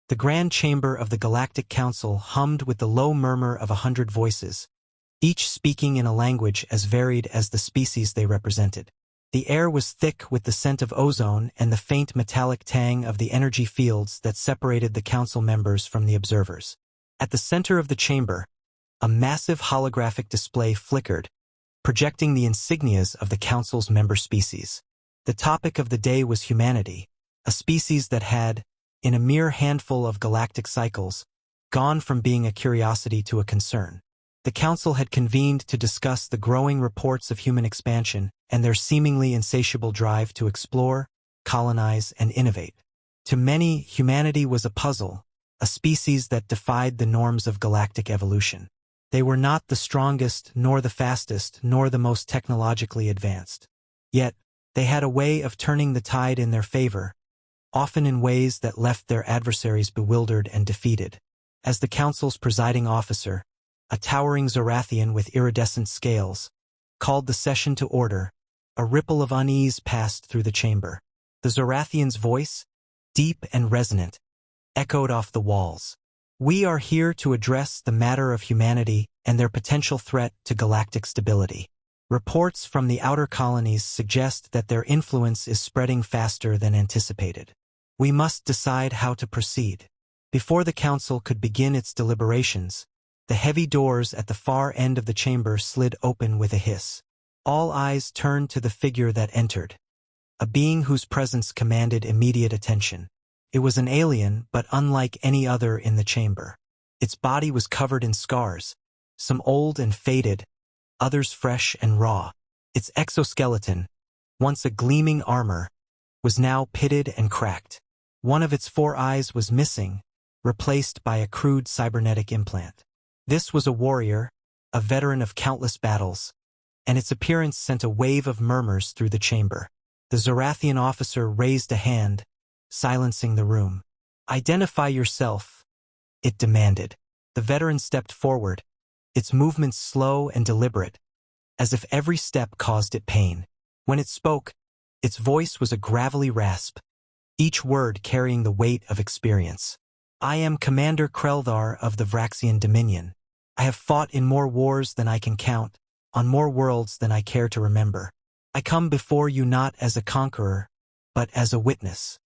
The grand chamber of the Galactic Council hummed with the low murmur of 100 voices, each speaking in a language as varied as the species they represented. The air was thick with the scent of ozone and the faint metallic tang of the energy fields that separated the council members from the observers. At the center of the chamber, a massive holographic display flickered, projecting the insignias of the council's member species. The topic of the day was humanity, a species that had, in a mere handful of galactic cycles, gone from being a curiosity to a concern. The council had convened to discuss the growing reports of human expansion and their seemingly insatiable drive to explore, colonize, and innovate. To many, humanity was a puzzle, a species that defied the norms of galactic evolution. They were not the strongest, nor the fastest, nor the most technologically advanced. Yet, they had a way of turning the tide in their favor, often in ways that left their adversaries bewildered and defeated. As the council's presiding officer, a towering Zorathian with iridescent scales, called the session to order, a ripple of unease passed through the chamber. The Zorathian's voice, deep and resonant, echoed off the walls. "We are here to address the matter of humanity and their potential threat to galactic stability. Reports from the outer colonies suggest that their influence is spreading faster than anticipated. We must decide how to proceed." Before the council could begin its deliberations, the heavy doors at the far end of the chamber slid open with a hiss. All eyes turned to the figure that entered, a being whose presence commanded immediate attention. It was an alien, but unlike any other in the chamber. Its body was covered in scars, some old and faded, others fresh and raw. Its exoskeleton, once a gleaming armor, was now pitted and cracked. One of its 4 eyes was missing, replaced by a crude cybernetic implant. This was a warrior, a veteran of countless battles, and its appearance sent a wave of murmurs through the chamber. The Zorathian officer raised a hand, silencing the room. "Identify yourself," it demanded. The veteran stepped forward, its movements slow and deliberate, as if every step caused it pain. When it spoke, its voice was a gravelly rasp, each word carrying the weight of experience. "I am Commander Kreldar of the Vraxian Dominion. I have fought in more wars than I can count, on more worlds than I care to remember. I come before you not as a conqueror, but as a witness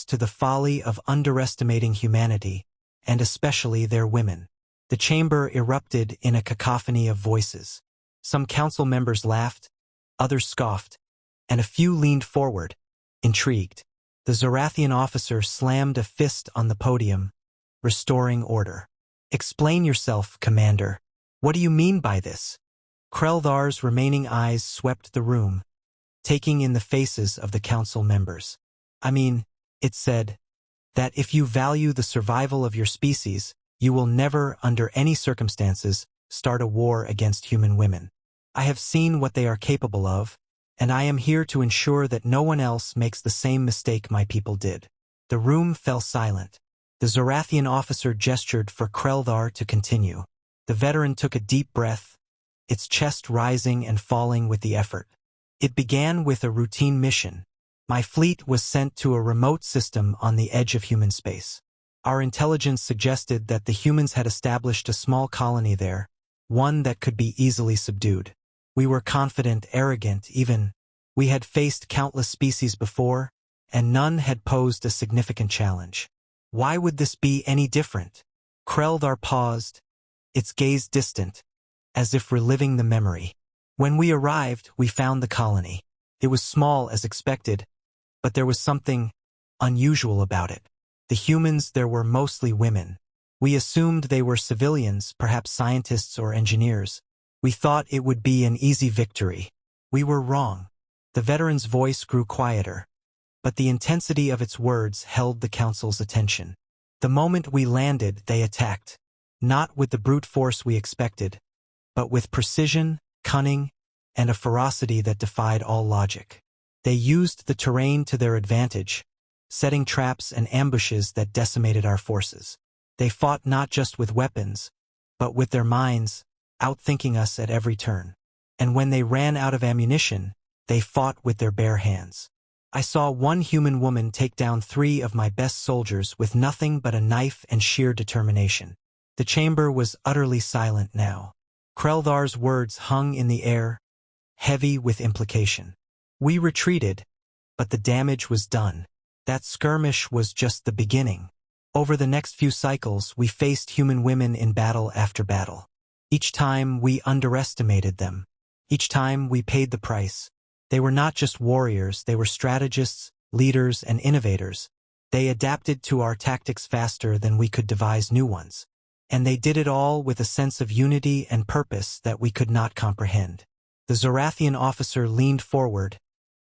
to the folly of underestimating humanity, and especially their women." The chamber erupted in a cacophony of voices. Some council members laughed, others scoffed, and a few leaned forward, intrigued. The Zorathian officer slammed a fist on the podium, restoring order. "Explain yourself, Commander. What do you mean by this?" Kreldar's remaining eyes swept the room, taking in the faces of the council members. "I mean," it said, "that if you value the survival of your species, you will never, under any circumstances, start a war against human women. I have seen what they are capable of, and I am here to ensure that no one else makes the same mistake my people did." The room fell silent. The Zorathian officer gestured for Kreldar to continue. The veteran took a deep breath, its chest rising and falling with the effort. "It began with a routine mission. My fleet was sent to a remote system on the edge of human space. Our intelligence suggested that the humans had established a small colony there, one that could be easily subdued. We were confident, arrogant, even. We had faced countless species before, and none had posed a significant challenge. Why would this be any different?" Kreldar paused, its gaze distant, as if reliving the memory. "When we arrived, we found the colony. It was small as expected, but there was something unusual about it. The humans there were mostly women. We assumed they were civilians, perhaps scientists or engineers. We thought it would be an easy victory. We were wrong." The veteran's voice grew quieter, but the intensity of its words held the council's attention. "The moment we landed, they attacked, not with the brute force we expected, but with precision, cunning, and a ferocity that defied all logic. They used the terrain to their advantage, setting traps and ambushes that decimated our forces. They fought not just with weapons, but with their minds, outthinking us at every turn. And when they ran out of ammunition, they fought with their bare hands. I saw one human woman take down 3 of my best soldiers with nothing but a knife and sheer determination. The chamber was utterly silent now. Kreldhar's words hung in the air, heavy with implication. We retreated, but the damage was done. That skirmish was just the beginning. Over the next few cycles, we faced human women in battle after battle. Each time, we underestimated them. Each time, we paid the price. They were not just warriors, they were strategists, leaders, and innovators. They adapted to our tactics faster than we could devise new ones. And they did it all with a sense of unity and purpose that we could not comprehend. The Zorathian officer leaned forward,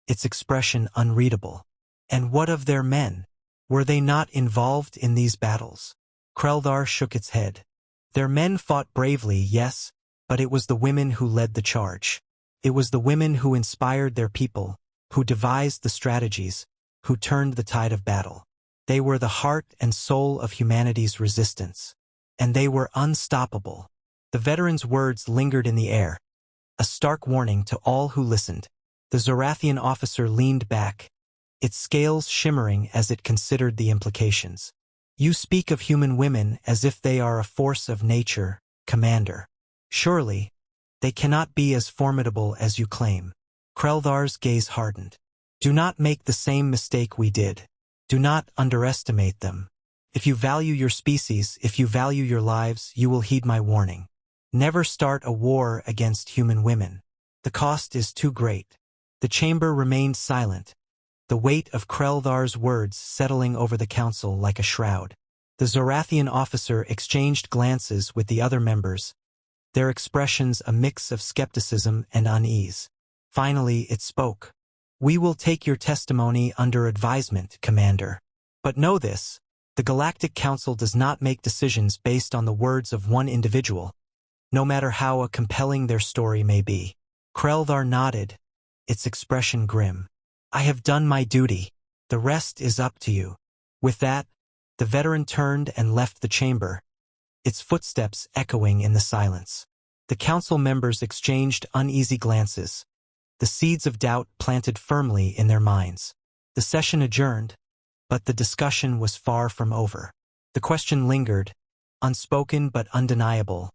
its expression unreadable. And what of their men? Were they not involved in these battles? Kreldhar shook its head. Their men fought bravely, yes, but it was the women who led the charge. It was the women who inspired their people, who devised the strategies, who turned the tide of battle. They were the heart and soul of humanity's resistance. And they were unstoppable. The veteran's words lingered in the air, a stark warning to all who listened. The Zorathian officer leaned back, its scales shimmering as it considered the implications. You speak of human women as if they are a force of nature, Commander. Surely, they cannot be as formidable as you claim. Kreldhar's gaze hardened. Do not make the same mistake we did. Do not underestimate them. If you value your species, if you value your lives, you will heed my warning. Never start a war against human women. The cost is too great. The chamber remained silent, the weight of Kreldhar's words settling over the council like a shroud. The Zorathian officer exchanged glances with the other members, their expressions a mix of skepticism and unease. Finally, it spoke. We will take your testimony under advisement, Commander. But know this, the Galactic Council does not make decisions based on the words of one individual, no matter how compelling their story may be. Kreldhar nodded, its expression grim. I have done my duty. The rest is up to you. With that, the veteran turned and left the chamber, its footsteps echoing in the silence. The council members exchanged uneasy glances, the seeds of doubt planted firmly in their minds. The session adjourned, but the discussion was far from over. The question lingered, unspoken but undeniable.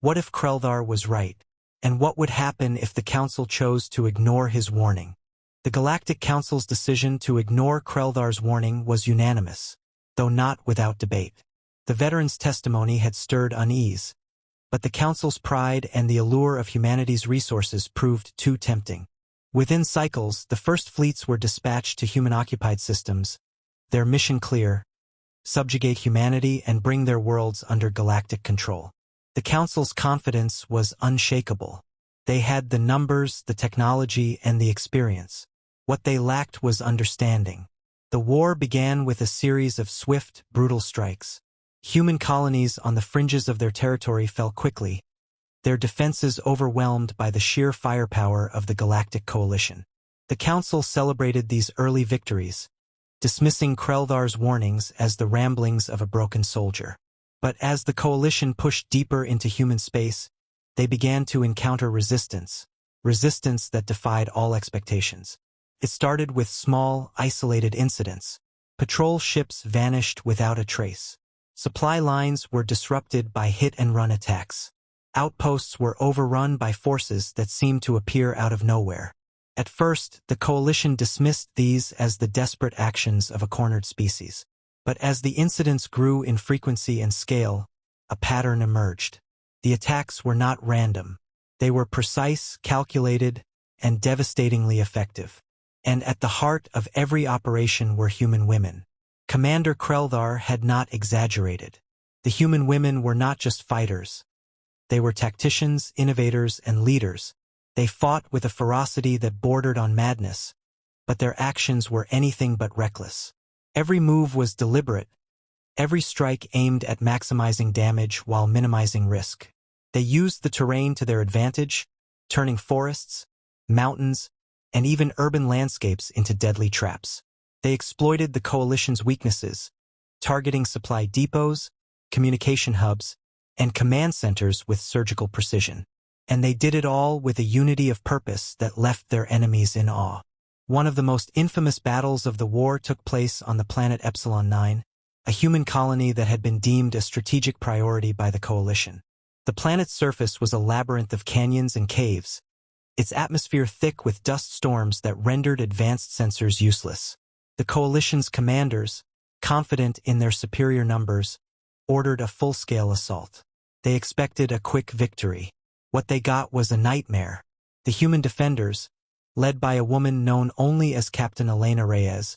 What if Kreldhar was right? And what would happen if the council chose to ignore his warning? The Galactic Council's decision to ignore Kreldhar's warning was unanimous, though not without debate. The veteran's testimony had stirred unease, but the council's pride and the allure of humanity's resources proved too tempting. Within cycles, the first fleets were dispatched to human-occupied systems, their mission clear: subjugate humanity and bring their worlds under galactic control. The council's confidence was unshakable. They had the numbers, the technology, and the experience. What they lacked was understanding. The war began with a series of swift, brutal strikes. Human colonies on the fringes of their territory fell quickly, their defenses overwhelmed by the sheer firepower of the Galactic Coalition. The Council celebrated these early victories, dismissing Kreldhar's warnings as the ramblings of a broken soldier. But as the Coalition pushed deeper into human space, they began to encounter resistance that defied all expectations. It started with small, isolated incidents. Patrol ships vanished without a trace. Supply lines were disrupted by hit-and-run attacks. Outposts were overrun by forces that seemed to appear out of nowhere. At first, the Coalition dismissed these as the desperate actions of a cornered species. But as the incidents grew in frequency and scale, a pattern emerged. The attacks were not random. They were precise, calculated, and devastatingly effective. And at the heart of every operation were human women. Commander Kreldhar had not exaggerated. The human women were not just fighters. They were tacticians, innovators, and leaders. They fought with a ferocity that bordered on madness, but their actions were anything but reckless. Every move was deliberate, every strike aimed at maximizing damage while minimizing risk. They used the terrain to their advantage, turning forests, mountains, and even urban landscapes into deadly traps. They exploited the Coalition's weaknesses, targeting supply depots, communication hubs, and command centers with surgical precision. And they did it all with a unity of purpose that left their enemies in awe. One of the most infamous battles of the war took place on the planet Epsilon 9, a human colony that had been deemed a strategic priority by the Coalition. The planet's surface was a labyrinth of canyons and caves, its atmosphere thick with dust storms that rendered advanced sensors useless. The Coalition's commanders, confident in their superior numbers, ordered a full-scale assault. They expected a quick victory. What they got was a nightmare. The human defenders, led by a woman known only as Captain Elena Reyes,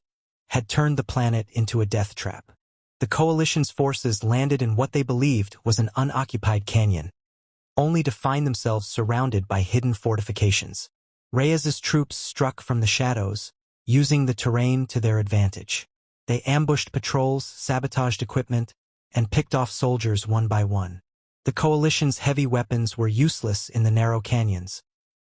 had turned the planet into a death trap. The Coalition's forces landed in what they believed was an unoccupied canyon, only to find themselves surrounded by hidden fortifications. Reyes's troops struck from the shadows, using the terrain to their advantage. They ambushed patrols, sabotaged equipment, and picked off soldiers one by one. The Coalition's heavy weapons were useless in the narrow canyons,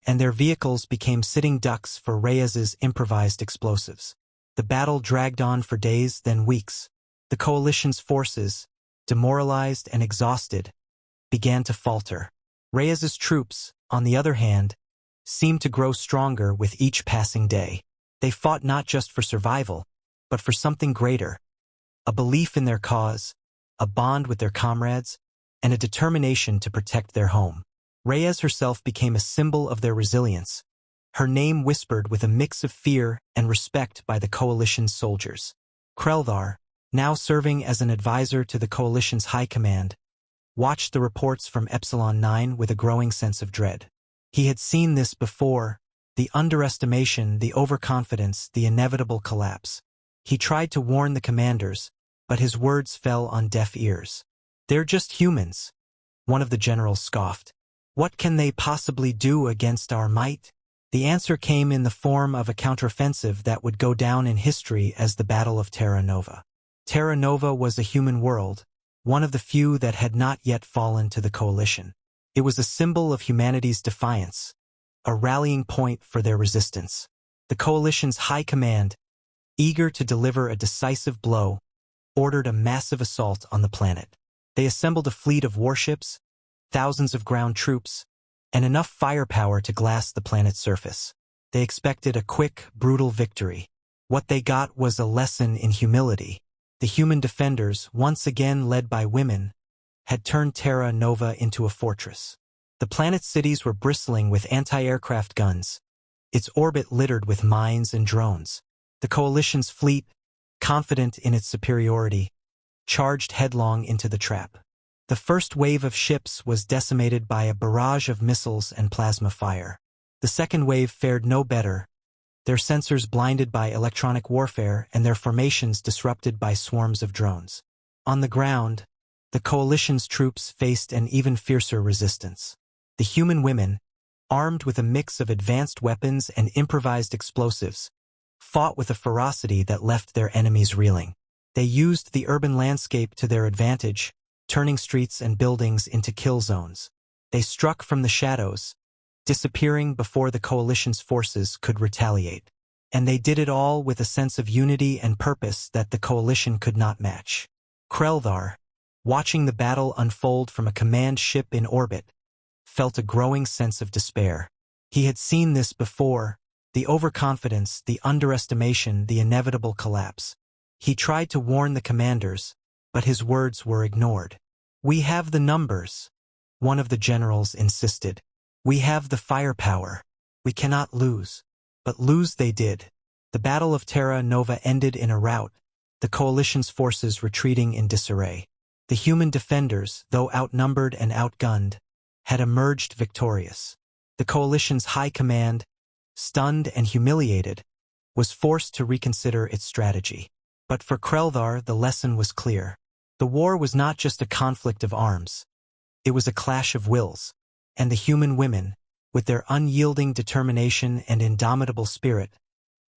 and their vehicles became sitting ducks for Reyes's improvised explosives. The battle dragged on for days, then weeks. The Coalition's forces, demoralized and exhausted, began to falter. Reyes's troops, on the other hand, seemed to grow stronger with each passing day. They fought not just for survival, but for something greater, a belief in their cause, a bond with their comrades, and a determination to protect their home. Reyes herself became a symbol of their resilience, her name whispered with a mix of fear and respect by the Coalition's soldiers. Krelthar, now serving as an advisor to the Coalition's high command, watched the reports from Epsilon 9 with a growing sense of dread. He had seen this before, the underestimation, the overconfidence, the inevitable collapse. He tried to warn the commanders, but his words fell on deaf ears. "They're just humans," one of the generals scoffed. "What can they possibly do against our might?" The answer came in the form of a counteroffensive that would go down in history as the Battle of Terra Nova. Terra Nova was a human world, one of the few that had not yet fallen to the Coalition. It was a symbol of humanity's defiance, a rallying point for their resistance. The Coalition's high command, eager to deliver a decisive blow, ordered a massive assault on the planet. They assembled a fleet of warships, thousands of ground troops, and enough firepower to glass the planet's surface. They expected a quick, brutal victory. What they got was a lesson in humility. The human defenders, once again led by women, had turned Terra Nova into a fortress. The planet's cities were bristling with anti-aircraft guns, its orbit littered with mines and drones. The Coalition's fleet, confident in its superiority, charged headlong into the trap. The first wave of ships was decimated by a barrage of missiles and plasma fire. The second wave fared no better, their sensors blinded by electronic warfare and their formations disrupted by swarms of drones. On the ground, the Coalition's troops faced an even fiercer resistance. The human women, armed with a mix of advanced weapons and improvised explosives, fought with a ferocity that left their enemies reeling. They used the urban landscape to their advantage, turning streets and buildings into kill zones. They struck from the shadows, disappearing before the Coalition's forces could retaliate. And they did it all with a sense of unity and purpose that the Coalition could not match. Krelthar, watching the battle unfold from a command ship in orbit, felt a growing sense of despair. He had seen this before, the overconfidence, the underestimation, the inevitable collapse. He tried to warn the commanders, but his words were ignored. "We have the numbers," one of the generals insisted. "We have the firepower. We cannot lose." But lose they did. The Battle of Terra Nova ended in a rout, the Coalition's forces retreating in disarray. The human defenders, though outnumbered and outgunned, had emerged victorious. The Coalition's high command, stunned and humiliated, was forced to reconsider its strategy. But for Krelthar, the lesson was clear. The war was not just a conflict of arms. It was a clash of wills, and the human women, with their unyielding determination and indomitable spirit,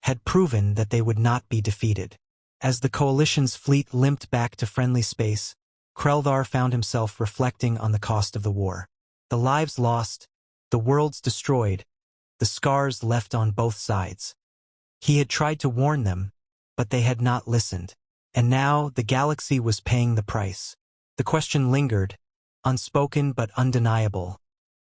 had proven that they would not be defeated. As the Coalition's fleet limped back to friendly space, Krelthar found himself reflecting on the cost of the war. The lives lost, the worlds destroyed, the scars left on both sides. He had tried to warn them, but they had not listened. And now the galaxy was paying the price. The question lingered, unspoken but undeniable.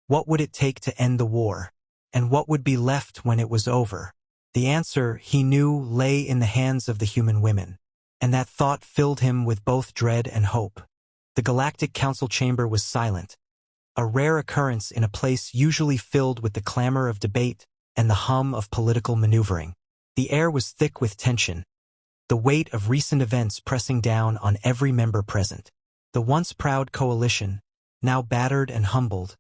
What would it take to end the war? And what would be left when it was over? The answer, he knew, lay in the hands of the human women, and that thought filled him with both dread and hope. The Galactic Council chamber was silent, a rare occurrence in a place usually filled with the clamor of debate and the hum of political maneuvering. The air was thick with tension, the weight of recent events pressing down on every member present. The once proud coalition, now battered and humbled,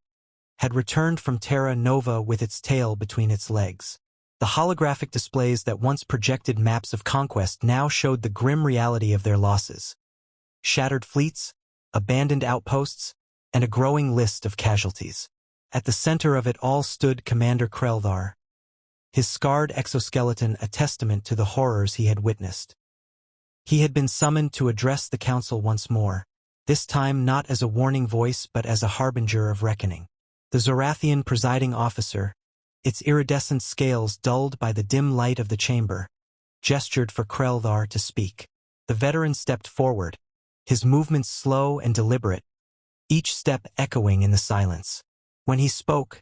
had returned from Terra Nova with its tail between its legs. The holographic displays that once projected maps of conquest now showed the grim reality of their losses. Shattered fleets, abandoned outposts, and a growing list of casualties. At the center of it all stood Commander Krelthar, his scarred exoskeleton a testament to the horrors he had witnessed. He had been summoned to address the council once more, this time not as a warning voice but as a harbinger of reckoning. The Zorathian presiding officer, its iridescent scales dulled by the dim light of the chamber, gestured for Krelthar to speak. The veteran stepped forward, his movements slow and deliberate, each step echoing in the silence. When he spoke,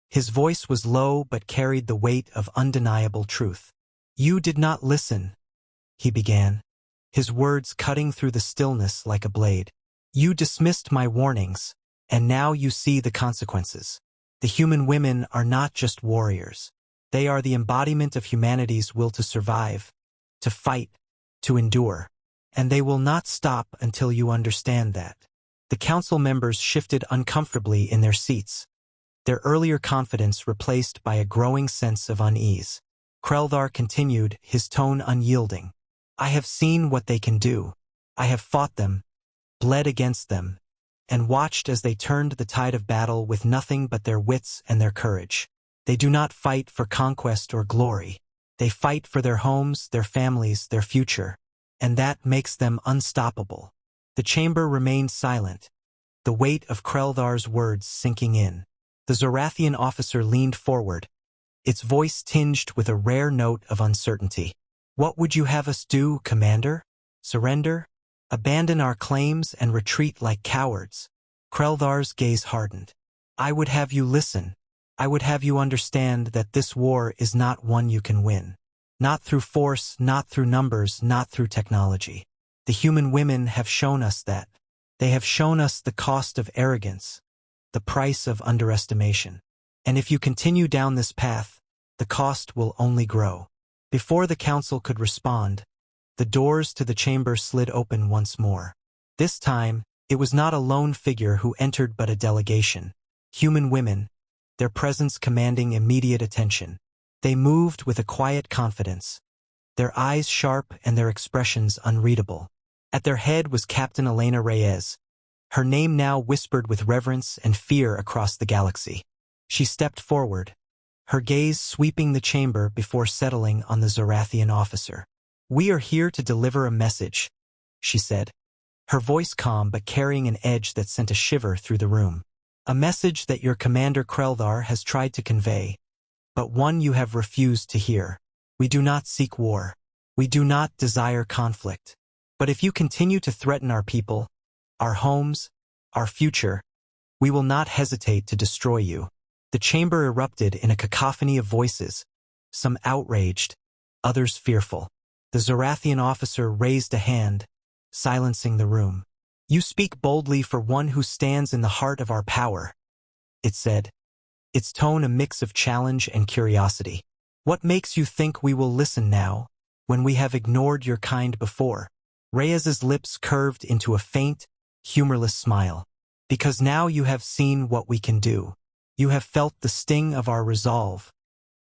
his voice was low but carried the weight of undeniable truth. "You did not listen," he began, his words cutting through the stillness like a blade. "You dismissed my warnings, and now you see the consequences. The human women are not just warriors. They are the embodiment of humanity's will to survive, to fight, to endure. And they will not stop until you understand that." The council members shifted uncomfortably in their seats, their earlier confidence replaced by a growing sense of unease. Krelthar continued, his tone unyielding. "I have seen what they can do. I have fought them, bled against them, and watched as they turned the tide of battle with nothing but their wits and their courage. They do not fight for conquest or glory. They fight for their homes, their families, their future, and that makes them unstoppable." The chamber remained silent, the weight of Krelthar's words sinking in. The Zorathian officer leaned forward, its voice tinged with a rare note of uncertainty. "What would you have us do, Commander? Surrender? Abandon our claims and retreat like cowards?" Krelthar's gaze hardened. "I would have you listen. I would have you understand that this war is not one you can win. Not through force, not through numbers, not through technology. The human women have shown us that. They have shown us the cost of arrogance, the price of underestimation. And if you continue down this path, the cost will only grow." Before the council could respond, the doors to the chamber slid open once more. This time, it was not a lone figure who entered but a delegation. Human women, their presence commanding immediate attention. They moved with a quiet confidence, their eyes sharp and their expressions unreadable. At their head was Captain Elena Reyes, her name now whispered with reverence and fear across the galaxy. She stepped forward, her gaze sweeping the chamber before settling on the Zorathian officer. "We are here to deliver a message," she said, her voice calm but carrying an edge that sent a shiver through the room. "A message that your commander Krelthar has tried to convey, but one you have refused to hear. We do not seek war. We do not desire conflict. But if you continue to threaten our people, our homes, our future, we will not hesitate to destroy you." The chamber erupted in a cacophony of voices, some outraged, others fearful. The Zorathian officer raised a hand, silencing the room. "You speak boldly for one who stands in the heart of our power," it said, its tone a mix of challenge and curiosity. "What makes you think we will listen now, when we have ignored your kind before?" Reyes's lips curved into a faint, humorless smile. "Because now you have seen what we can do. You have felt the sting of our resolve,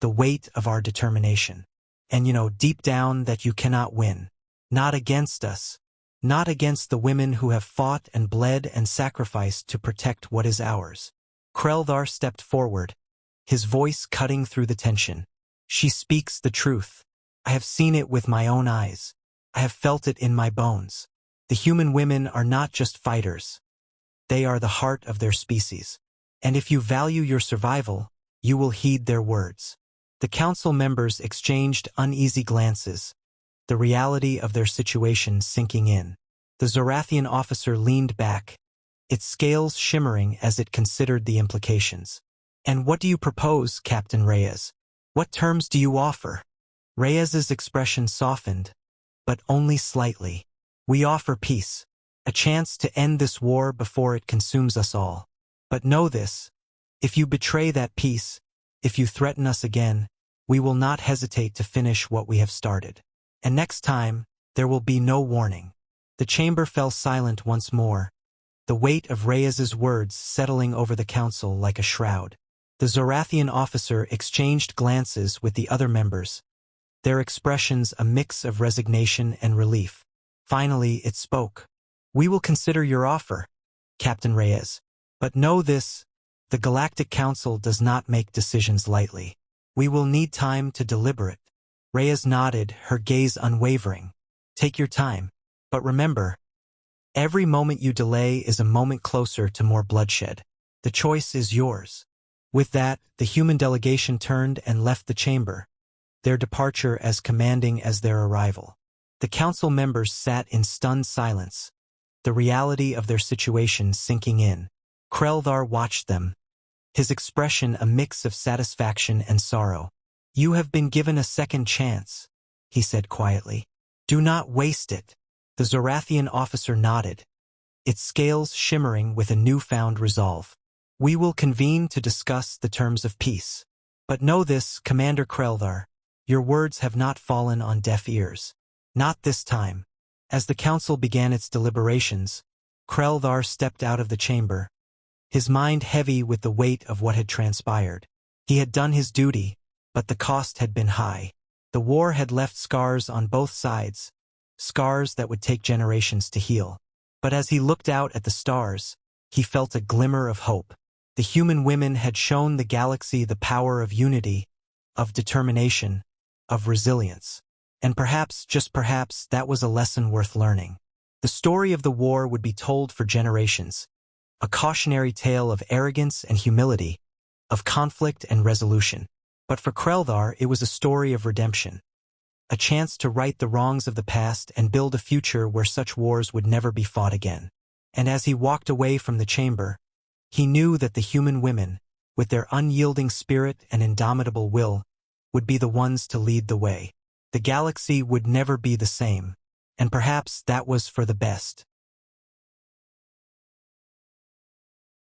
the weight of our determination. And you know deep down that you cannot win. Not against us. Not against the women who have fought and bled and sacrificed to protect what is ours." Krelthar stepped forward, his voice cutting through the tension. "She speaks the truth. I have seen it with my own eyes. I have felt it in my bones. The human women are not just fighters. They are the heart of their species. And if you value your survival, you will heed their words." The council members exchanged uneasy glances, the reality of their situation sinking in. The Zorathian officer leaned back, its scales shimmering as it considered the implications. "And what do you propose, Captain Reyes? What terms do you offer?" Reyes's expression softened, but only slightly. We offer peace, a chance to end this war before it consumes us all. But know this, if you betray that peace, if you threaten us again, we will not hesitate to finish what we have started. And next time, there will be no warning. The chamber fell silent once more, the weight of Reyes's words settling over the council like a shroud. The Zorathian officer exchanged glances with the other members, their expressions a mix of resignation and relief. Finally, it spoke. We will consider your offer, Captain Reyes. But know this, the Galactic Council does not make decisions lightly. We will need time to deliberate. Reyes nodded, her gaze unwavering. Take your time. But remember, every moment you delay is a moment closer to more bloodshed. The choice is yours. With that, the human delegation turned and left the chamber, their departure as commanding as their arrival. The council members sat in stunned silence, the reality of their situation sinking in. Krelthar watched them, his expression a mix of satisfaction and sorrow. You have been given a second chance, he said quietly. Do not waste it. The Zorathian officer nodded, its scales shimmering with a newfound resolve. We will convene to discuss the terms of peace. But know this, Commander Krelthar, your words have not fallen on deaf ears. Not this time. As the council began its deliberations, Krelthar stepped out of the chamber, his mind heavy with the weight of what had transpired. He had done his duty, but the cost had been high. The war had left scars on both sides, scars that would take generations to heal. But as he looked out at the stars, he felt a glimmer of hope. The human women had shown the galaxy the power of unity, of determination, of resilience. And perhaps, just perhaps, that was a lesson worth learning. The story of the war would be told for generations, a cautionary tale of arrogance and humility, of conflict and resolution. But for Krelthar, it was a story of redemption, a chance to right the wrongs of the past and build a future where such wars would never be fought again. And as he walked away from the chamber, he knew that the human women, with their unyielding spirit and indomitable will, would be the ones to lead the way. The galaxy would never be the same, and perhaps that was for the best.